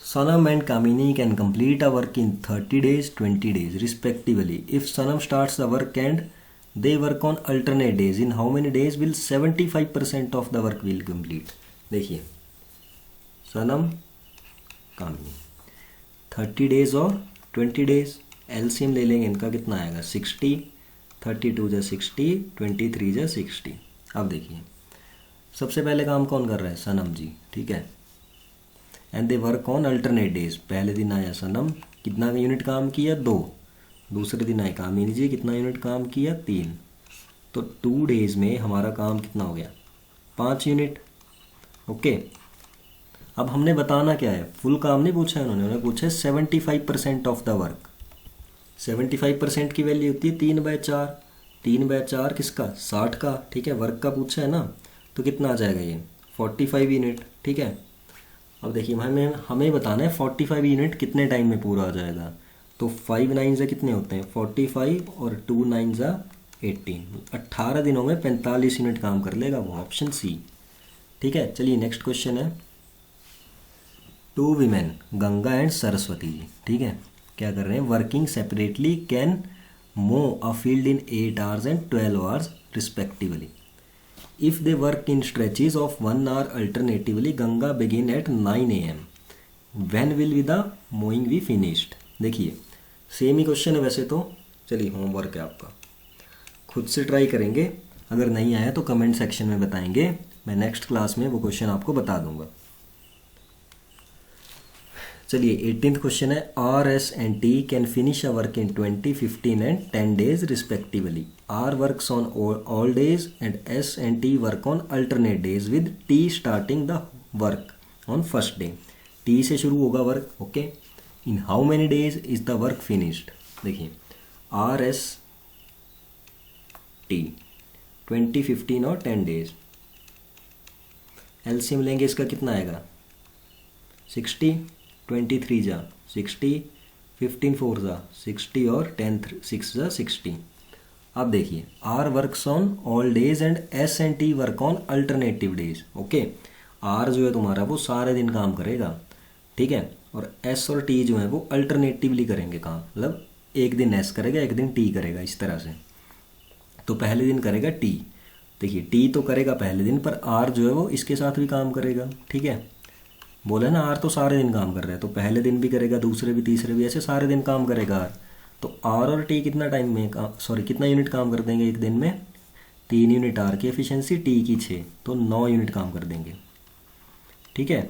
S1: Sanam and Kamini can complete a work in 30 days, 20 days respectively. If Sanam starts the work and they work on alternate days, in how many days will 75% of the work will complete? देखिए सनम कामिनी 30 days और 20 days, LCM ले लेंगे इनका, कितना आएगा 60, 32 जा 60, 23 जा 60। अब देखिए सबसे पहले काम कौन कर रहा है, सनम जी, ठीक है। And they work on alternate days, पहले दिन आया सनम, कितना यूनिट काम किया 2, दूसरे दिन आए कामिनी जी, कितना यूनिट काम किया 3, तो 2 डेज में हमारा काम कितना हो गया 5 यूनिट। ओके, अब हमने बताना क्या है, फुल काम नहीं पूछा है उन्होंने पूछा है 75% ऑफ द वर्क। 75% की वैल्यू होती है 3/4, 3/4 किसका 60 का, ठीक है, वर्क का पूछा है ना, तो कितना आ जाएगा ये 45 यूनिट, ठीक है। अब देखिए हमें बताना है 45 यूनिट कितने टाइम में पूरा हो जाएगा, तो 5 9 कितने होते हैं 45 और 2 9 18, 18 दिनों में 45 यूनिट काम कर लेगा वो, ऑप्शन सी, ठीक है। चलिए नेक्स्ट क्वेश्चन है, 2 वीमेन गंगा एंड सरस्वती जी, ठीक है, क्या कर रहे हैं, वर्किंग सेपरेटली कैन मो a field in 8 hours and 12 hours respectively. If they work in stretches of 1 hour alternatively, Ganga begin at 9 AM. When will be the mowing be finished? देखिए same ही question है वैसे तो। चलिए homework है आपका, खुद से ट्राई करेंगे, अगर नहीं आया तो कमेंट सेक्शन में बताएंगे, मैं नेक्स्ट क्लास में वो क्वेश्चन आपको बता दूंगा। चलिए 18th क्वेश्चन है, R S and T can finish a work in 20, 15 and 10 days respectively. R works on all days and S and T work on alternate days with T starting the work on first day. T से शुरू होगा work, okay. In how many days is the work finished. देखिए R S T 20, 15 और 10 days, LCM लेंगे इसका कितना आएगा 60, 23 जा 60, 15 4 जा 60 और 10 6 जा 60। अब देखिए R works on all days and S and T work on alternative days, okay. R जो है तुम्हारा वो सारे दिन काम करेगा, ठीक है, और एस और टी जो है वो अल्टरनेटिवली करेंगे काम, मतलब एक दिन एस करेगा एक दिन टी करेगा, इस तरह से। तो पहले दिन करेगा टी, देखिए टी तो करेगा पहले दिन, पर आर जो है वो इसके साथ भी काम करेगा, ठीक है। बोले ना आर तो सारे दिन काम कर रहा है, तो पहले दिन भी करेगा, दूसरे भी, तीसरे भी, ऐसे सारे दिन काम करेगा आर। तो आर और टी कितना टाइम में कितना यूनिट काम कर देंगे एक दिन में, 3 यूनिट आर की एफिशिएंसी, टी की 6, तो 9 यूनिट काम कर देंगे, ठीक है।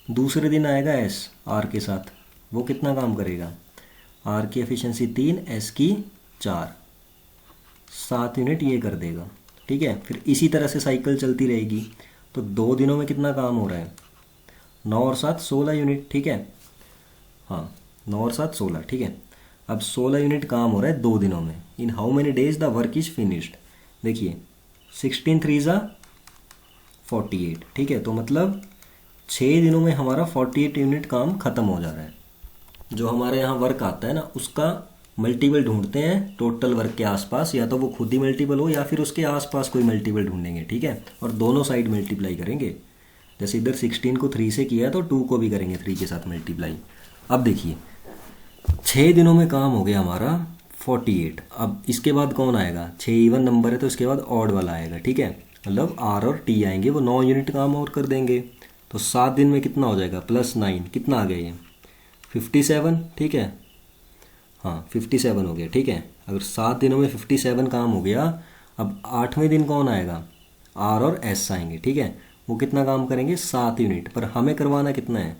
S1: दूसरे दिन आएगा एस आर के साथ, वो कितना काम करेगा, आर की एफिशिएंसी 3, एस की 4, 7 यूनिट ये कर देगा, ठीक है। फिर इसी तरह से साइकिल चलती रहेगी। तो 2 दिनों में कितना काम हो रहा है 9 और 7 16 यूनिट, ठीक है, हाँ 9 और 7 16, ठीक है। अब 16 यूनिट काम हो रहा है 2 दिनों में। इन how many days the work is finished. देखिए 16 3 जा 48, ठीक है, तो मतलब 6 दिनों में हमारा 48 यूनिट काम खत्म हो जा रहा है। जो हमारे यहाँ वर्क आता है ना उसका मल्टीपल ढूंढते हैं टोटल वर्क के आसपास, या तो वो खुद ही मल्टीपल हो या फिर उसके आसपास कोई मल्टीपल ढूंढेंगे, ठीक है, और दोनों साइड मल्टीप्लाई करेंगे। जैसे इधर 16 को 3 से किया है तो 2 को भी करेंगे 3 के साथ मल्टीप्लाई। अब देखिए 6 दिनों में काम हो गया हमारा 48। अब इसके बाद कौन आएगा, 6 इवन नंबर है तो इसके बाद ऑड वाला आएगा, ठीक है, मतलब आर और टी आएंगे, वो 9 यूनिट काम और कर देंगे। तो 7 दिन में कितना हो जाएगा, +9 कितना आ गया ये 57, ठीक है। हाँ 57 हो गया, ठीक है। अगर 7 दिनों में 57 काम हो गया, अब 8वें दिन कौन आएगा, आर और एस आएंगे, ठीक है। वो कितना काम करेंगे, 7 यूनिट, पर हमें करवाना कितना है,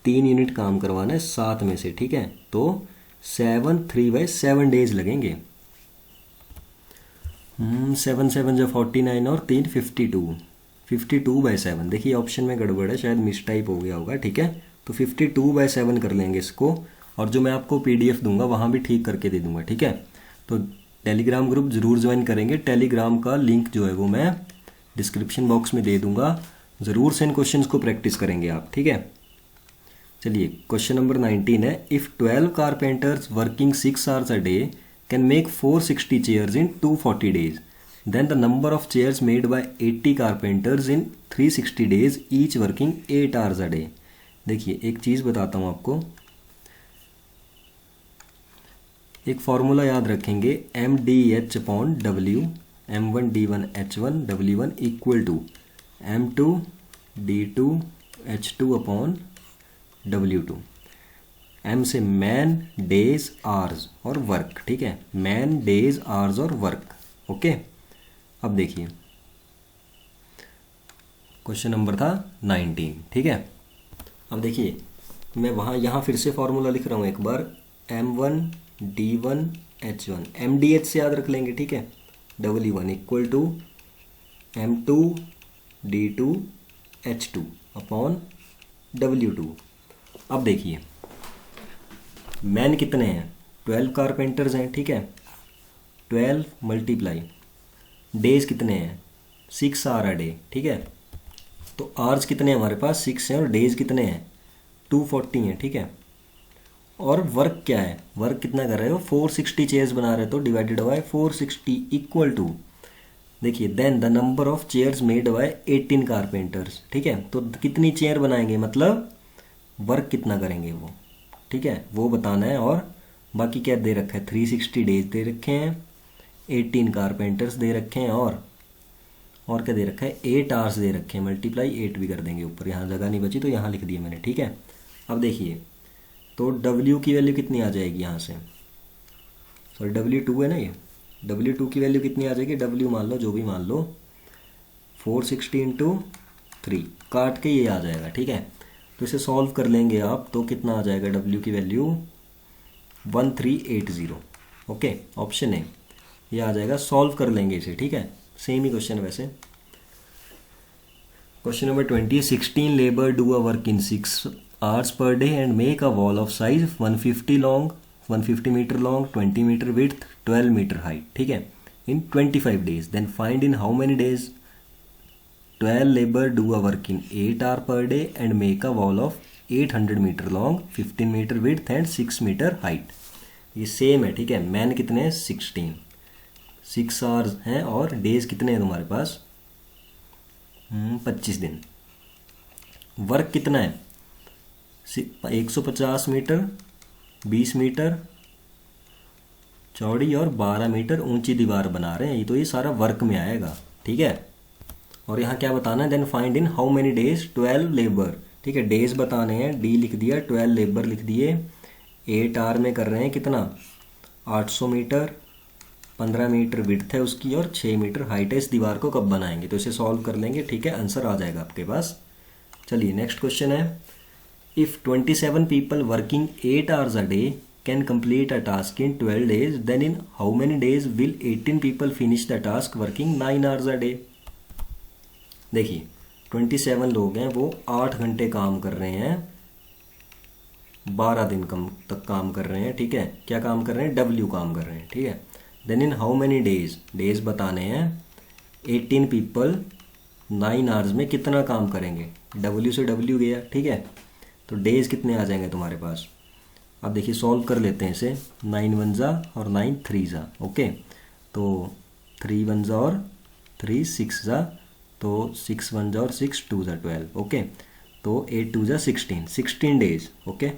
S1: 3 यूनिट काम करवाना है 7 में से, ठीक है। तो 7 3/7 डेज लगेंगे। 7 7 जो 49 और 3 52, 52/7। देखिए ऑप्शन में गड़बड़ है, शायद मिस टाइप हो गया होगा, ठीक है। तो 52/7 कर लेंगे इसको, और जो मैं आपको PDF दूंगा वहाँ भी ठीक करके दे दूंगा, ठीक है। तो टेलीग्राम ग्रुप ज़रूर ज्वाइन करेंगे, टेलीग्राम का लिंक जो है वो मैं डिस्क्रिप्शन बॉक्स में दे दूंगा, ज़रूर से इन क्वेश्चंस को प्रैक्टिस करेंगे आप, ठीक है। चलिए क्वेश्चन नंबर 19 है, if 12 carpenters working 6 hours a day can make 460 chairs in 240 days, then the number of chairs made by 80 carpenters in 360 days each working 8 hours a day. देखिए एक चीज़ बताता हूँ आपको, एक फॉर्मूला याद रखेंगे, MDH/W, M1D1H1 W1 equal to M2D2H2/W2। M से man, days, hours और वर्क, ठीक है। मैन, डेज, आवर्स और वर्क, ओके। अब देखिए क्वेश्चन नंबर था 19, ठीक है। अब देखिए मैं वहाँ यहाँ फिर से फॉर्मूला लिख रहा हूँ एक बार, M1D1H1, MDH से याद रख लेंगे, ठीक है। W1 equal to M2D2H2/W2। अब देखिए मैन कितने हैं, 12 कारपेंटर्स हैं, ठीक है। 12 मल्टीप्लाई डेज कितने हैं, 6 आवर अ डे, ठीक है। तो आवर्स कितने हैं हमारे पास, 6 हैं, और डेज कितने हैं 240 हैं, ठीक है। और वर्क क्या है, वर्क कितना कर रहे हो, 460 चेयर्स बना रहे हो, तो डिवाइडेड बाय 460 इक्वल टू, देखिए then the number of chairs made by 18 carpenters, ठीक है। तो कितनी चेयर बनाएंगे, मतलब वर्क कितना करेंगे वो, ठीक है, वो बताना है। और बाकी क्या दे रखा है, 360 डेज दे रखे हैं, 18 कारपेंटर्स दे रखे हैं, और क्या दे रखा है, 8 आवर्स दे रखे हैं, मल्टीप्लाई 8 भी कर देंगे ऊपर, यहाँ जगह नहीं बची तो यहाँ लिख दिया मैंने, ठीक है। अब देखिए तो W की वैल्यू कितनी आ जाएगी यहाँ से, सॉरी W2 है ना ये, W2 की वैल्यू कितनी आ जाएगी, W मान लो, जो भी मान लो, 460 × 3 काट के ये आ जाएगा, ठीक है। तो इसे सॉल्व कर लेंगे आप, तो कितना आ जाएगा W की वैल्यू 1380, ओके। ऑप्शन है ये आ जाएगा, सॉल्व कर लेंगे इसे, ठीक है। सेम ही क्वेश्चन है वैसे। क्वेश्चन नंबर 20 है, 16 labour do a work in 6 hours per day and make a wall of size 150 long, 150 meter long, 20 meter width, 12 meter height, ठीक है, in 25 days, then find in how many days 12 labor do a work in 8 hour per day and make a wall of 800 meter long, 15 meter width and 6 meter height। ये same है, ठीक है। Man कितने हैं, 16, 6 hours हैं, और days कितने हैं तुम्हारे पास, 25 दिन। वर्क कितना है, 150 मीटर, 20 मीटर चौड़ी और 12 मीटर ऊंची दीवार बना रहे हैं, ये तो ये सारा वर्क में आएगा, ठीक है। और यहाँ क्या बताना है, then find in how many days 12 labour, ठीक है। डेज बताने हैं, डी लिख दिया, 12 लेबर लिख दिए, 8 आवर में कर रहे हैं कितना, 800 मीटर, 15 मीटर विड्थ है उसकी, और 6 मीटर हाइट है। इस दीवार को कब बनाएंगे, तो इसे सॉल्व कर लेंगे, ठीक है, आंसर आ जाएगा आपके पास। चलिए नेक्स्ट क्वेश्चन है, if 27 people working 8 hours a day can complete a task in 12 days, then in how many days will 18 people finish the task working 9 hours a day। देखिए 27 लोग हैं, वो 8 घंटे काम कर रहे हैं, 12 दिन तक काम कर रहे हैं, ठीक है। क्या काम कर रहे हैं, W काम कर रहे हैं, ठीक है। Then in how many days, days बताने हैं, 18 people 9 आवर्स में कितना काम करेंगे, W से W गया, ठीक है। तो डेज कितने आ जाएंगे तुम्हारे पास। अब देखिए सॉल्व कर लेते हैं इसे, 9 1 जा और 9 3 जा, ओके। तो 3 1 जा और 3 6 जा, तो 6 1 जा और 6 2 जा 12, ओके। तो 8 2 जा 16 डेज, ओके।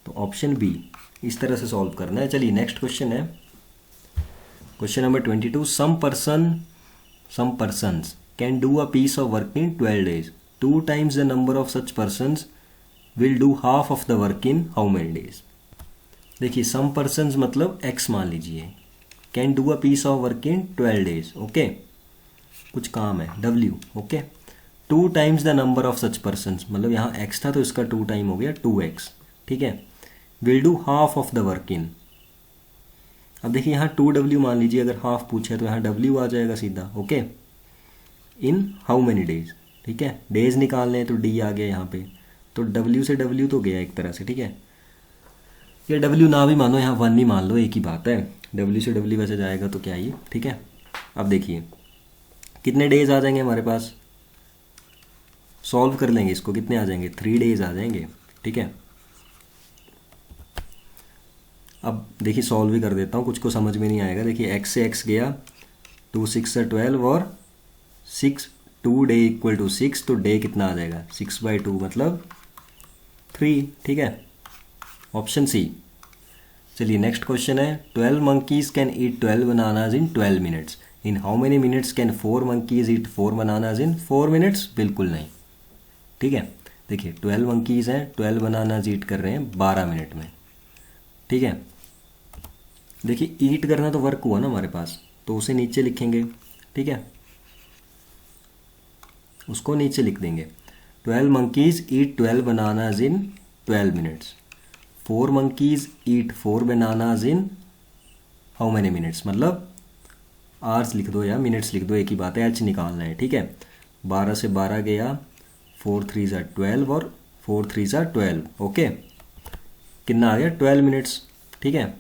S1: तो ऑप्शन बी, इस तरह से सॉल्व करना है। चलिए नेक्स्ट क्वेश्चन है, question number 22, some persons can do a piece of work in 12 days. 2 times the number of such persons will do half of the work in how many days. देखिए सम persons मतलब x मान लीजिए, can do a piece of work in 12 days. Okay, कुछ काम है w. Okay, 2 times the number of such persons मतलब यहाँ x था तो इसका 2 टाइम हो गया 2x. ठीक है, will do half of the work इन. अब देखिए यहाँ 2w मान लीजिए, अगर हाफ पूछे तो यहाँ w आ जाएगा सीधा. Okay, in how many days. ठीक है, डेज निकालने हैं तो d आ गया यहाँ पे, तो w से w तो गया एक तरह से. ठीक है, ये w ना भी मानो, यहाँ 1 भी मान लो, एक ही बात है. w से w वैसे जाएगा तो क्या ये. ठीक है, अब देखिए कितने डेज आ जाएंगे हमारे पास, सॉल्व कर लेंगे इसको, कितने आ जाएंगे, 3 days आ जाएंगे. ठीक है, अब देखिए सॉल्व भी कर देता हूँ, कुछ को समझ में नहीं आएगा. देखिए x से x गया, 2 6 से 12 और 6 2 डे इक्वल टू 6, तो डे कितना आ जाएगा 6/2 मतलब 3. ठीक है, ऑप्शन सी. चलिए नेक्स्ट क्वेश्चन है, 12 monkeys can eat 12 bananas in 12 minutes. In how many minutes can 4 monkeys eat 4 bananas in 4 minutes. बिल्कुल नहीं. ठीक है, देखिए 12 monkeys हैं, 12 bananas ईट कर रहे हैं 12 मिनट में. ठीक है, देखिए ईट करना तो वर्क हुआ ना हमारे पास, तो उसे नीचे लिखेंगे. ठीक है, उसको नीचे लिख देंगे. 12 monkeys eat 12 bananas in 12 minutes. 4 monkeys eat 4 bananas in how many minutes. मतलब आवर्स लिख दो या मिनट्स लिख दो, एक ही बात है, एच निकालना है. ठीक है, 12 से 12 गया, 4 3 ज़ा 12 और 4 3 ज़ा 12. ओके, कितना आ गया 12 मिनट्स. ठीक है,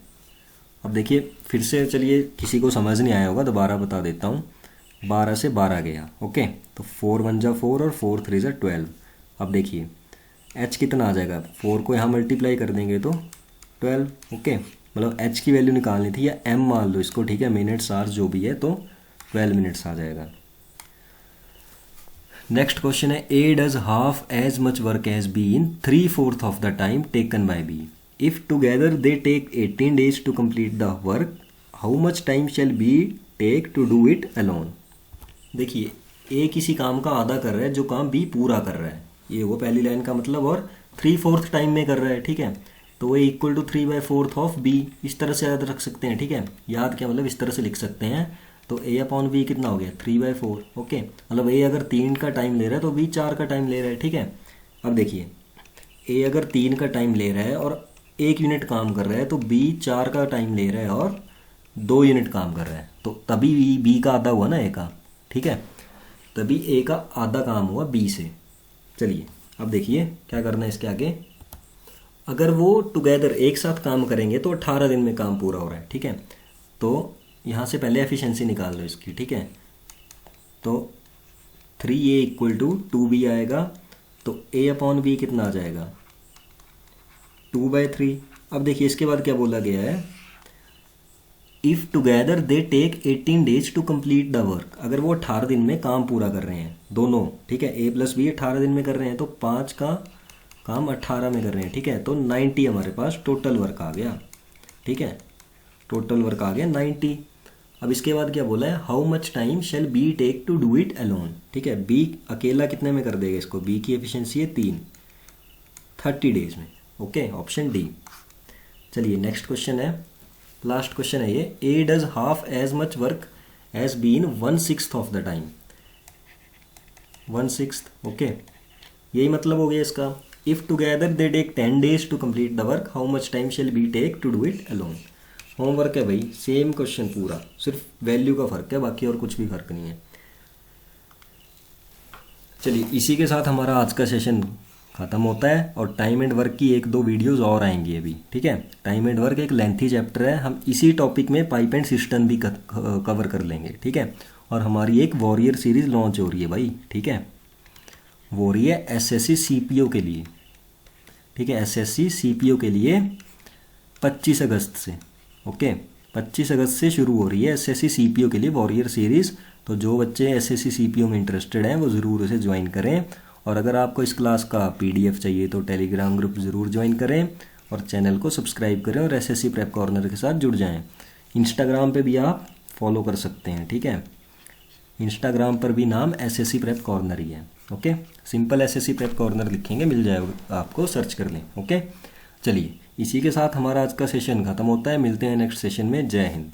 S1: अब देखिए फिर से, चलिए किसी को समझ नहीं आया होगा दोबारा बता देता हूँ. 12 से 12 गया. ओके, तो 4 1 ज़ा 4 और 4 3 ज़ा 12. अब देखिए h कितना आ जाएगा, 4 को यहाँ मल्टीप्लाई कर देंगे तो 12. ओके, मतलब h की वैल्यू निकालनी थी, या m मान लो इसको. ठीक है, मिनट्स आवर्स जो भी है, तो 12 मिनट्स आ जाएगा. नेक्स्ट क्वेश्चन है, a does half as much work as b in 3/4 of the time taken by b. If together they take 18 days to complete the work, how much time shall b take to do it alone. देखिए a किसी काम का आधा कर रहा है जो काम b पूरा कर रहा है, ये वो पहली लाइन का मतलब, और 3/4 टाइम में कर रहा है. ठीक है, तो a equal to 3/4 of b, इस तरह से याद रख सकते हैं. ठीक है, याद क्या मतलब, इस तरह से लिख सकते हैं. तो a/b कितना हो गया 3/4. ओके, मतलब a अगर 3 का टाइम ले रहा है तो b 4 का टाइम ले रहा है. ठीक है, अब देखिए a अगर 3 का टाइम ले रहा है और 1 यूनिट काम कर रहा है, तो b 4 का टाइम ले रहा है और 2 यूनिट काम कर रहा है, तो तभी b का आधा हुआ ना a का. ठीक है, तभी a का आधा काम हुआ b से. चलिए अब देखिए क्या करना है इसके आगे. अगर वो टुगेदर एक साथ काम करेंगे तो 18 दिन में काम पूरा हो रहा है. ठीक है, तो यहाँ से पहले एफिशिएंसी निकाल लो इसकी. ठीक है, तो 3a इक्वल टू 2b आएगा, तो a/b कितना आ जाएगा 2/3. अब देखिए इसके बाद क्या बोला गया है, if together they take 18 days to complete the work. अगर वो 18 दिन में काम पूरा कर रहे हैं दोनों. ठीक है, a + b 18 दिन में कर रहे हैं, तो 5 का काम 18 में कर रहे हैं. ठीक है, तो 90 हमारे पास टोटल वर्क आ गया. ठीक है, टोटल वर्क आ गया 90. अब इसके बाद क्या बोला है, how much time shall B take to do it alone. ठीक है, बी अकेला कितने में कर देगा इसको, बी की एफिशिएंसी है 3, 30 days में. Okay, option D. चलिए नेक्स्ट क्वेश्चन है, लास्ट क्वेश्चन है ये, A does half as much work as B in 1/6 of the time. 1/6. Okay, यही मतलब हो गया इसका. If together they take 10 days to complete the work, how much time shall B take to do it alone. Homework है भाई, same question पूरा, सिर्फ value का फर्क है, बाकी और कुछ भी फर्क नहीं है. चलिए इसी के साथ हमारा आज का सेशन ख़त्म होता है, और टाइम एंड वर्क की 1-2 वीडियोस और आएंगी अभी. ठीक है, टाइम एंड वर्क एक लेंथी चैप्टर है, हम इसी टॉपिक में पाइप एंड सिस्टम भी कवर कर लेंगे. ठीक है, और हमारी एक वॉरियर सीरीज़ लॉन्च हो रही है भाई. ठीक है, वो रही है एसएससी सीपीओ के लिए. ठीक है, एसएससी सीपीओ के लिए 25 अगस्त से. ओके, 25 अगस्त से शुरू हो रही है एसएससी सीपीओ के लिए वॉरियर सीरीज़. तो जो बच्चे एसएससी सीपीओ में इंटरेस्टेड हैं वो ज़रूर उसे ज्वाइन करें, और अगर आपको इस क्लास का पीडीएफ चाहिए तो टेलीग्राम ग्रुप ज़रूर ज्वाइन करें, और चैनल को सब्सक्राइब करें, और एसएससी प्रेप कॉर्नर के साथ जुड़ जाएं. इंस्टाग्राम पे भी आप फॉलो कर सकते हैं. ठीक है, इंस्टाग्राम पर भी नाम SSC प्रेप कॉर्नर ही है। Okay, simple SSC prep corner लिखेंगे मिल जाएगा आपको, सर्च कर लें। ओके, चलिए इसी के साथ हमारा आज का सेशन ख़त्म होता है। मिलते हैं नेक्स्ट सेशन में। जय हिंद।